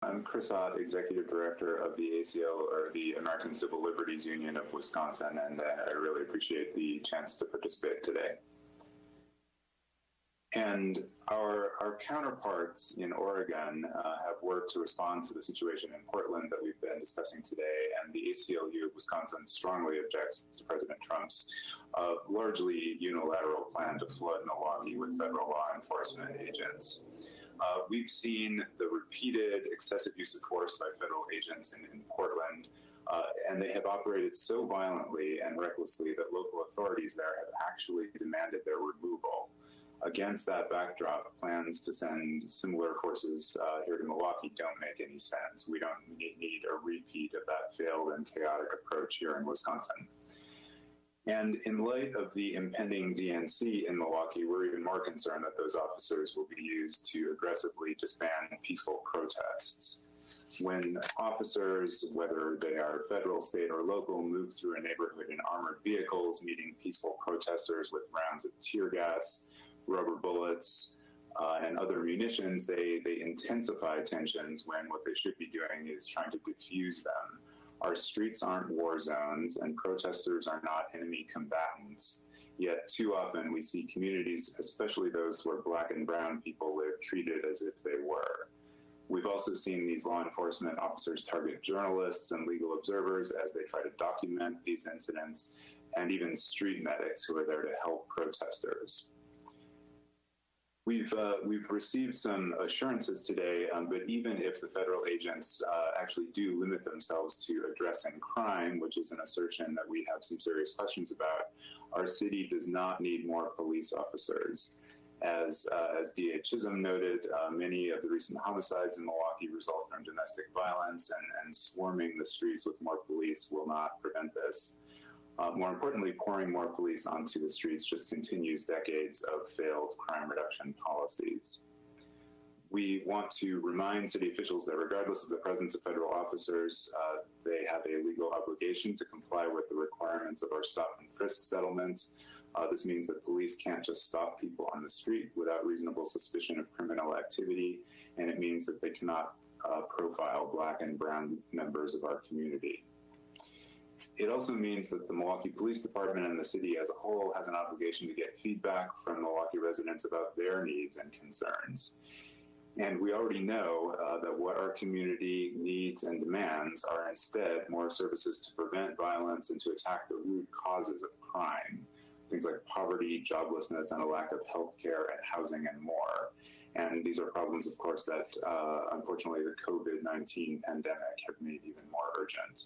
I'm Chris Ott, Executive Director of the ACLU, or the American Civil Liberties Union of Wisconsin, and I really appreciate the chance to participate today. And our counterparts in Oregon have worked to respond to the situation in Portland that we've been discussing today, and the ACLU of Wisconsin strongly objects to President Trump's largely unilateral plan to flood Milwaukee with federal law enforcement agents. We've seen the repeated excessive use of force by federal agents in Portland, and they have operated so violently and recklessly that local authorities there have actually demanded their removal. Against that backdrop, plans to send similar forces here to Milwaukee don't make any sense. We don't need a repeat of that failed and chaotic approach here in Wisconsin. And in light of the impending DNC in Milwaukee, we're even more concerned that those officers will be used to aggressively disband peaceful protests. When officers, whether they are federal, state, or local, move through a neighborhood in armored vehicles, meeting peaceful protesters with rounds of tear gas, rubber bullets, and other munitions, they intensify tensions when what they should be doing is trying to defuse them. Our streets aren't war zones, and protesters are not enemy combatants. Yet too often we see communities, especially those where Black and brown people live, treated as if they were. We've also seen these law enforcement officers target journalists and legal observers as they try to document these incidents, and even street medics who are there to help protesters. We've received some assurances today, but even if the federal agents actually do limit themselves to addressing crime, which is an assertion that we have some serious questions about, our city does not need more police officers. As D.A. Chisholm noted, many of the recent homicides in Milwaukee result from domestic violence, and swarming the streets with more police will not prevent this. More importantly, pouring more police onto the streets just continues decades of failed crime reduction policies. We want to remind city officials that regardless of the presence of federal officers, they have a legal obligation to comply with the requirements of our stop and frisk settlement. This means that police can't just stop people on the street without reasonable suspicion of criminal activity, and it means that they cannot profile Black and brown members of our community. It also means that the Milwaukee Police Department and the city as a whole has an obligation to get feedback from Milwaukee residents about their needs and concerns. And we already know that what our community needs and demands are instead more services to prevent violence and to attack the root causes of crime, things like poverty, joblessness, and a lack of health care and housing and more. And these are problems, of course, that unfortunately the COVID-19 pandemic have made even more urgent.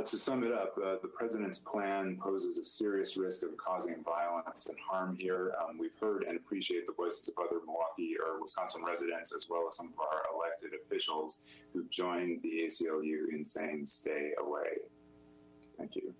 To sum it up, the president's plan poses a serious risk of causing violence and harm here. We've heard and appreciate the voices of other Milwaukee or Wisconsin residents, as well as some of our elected officials who've joined the ACLU in saying stay away. Thank you.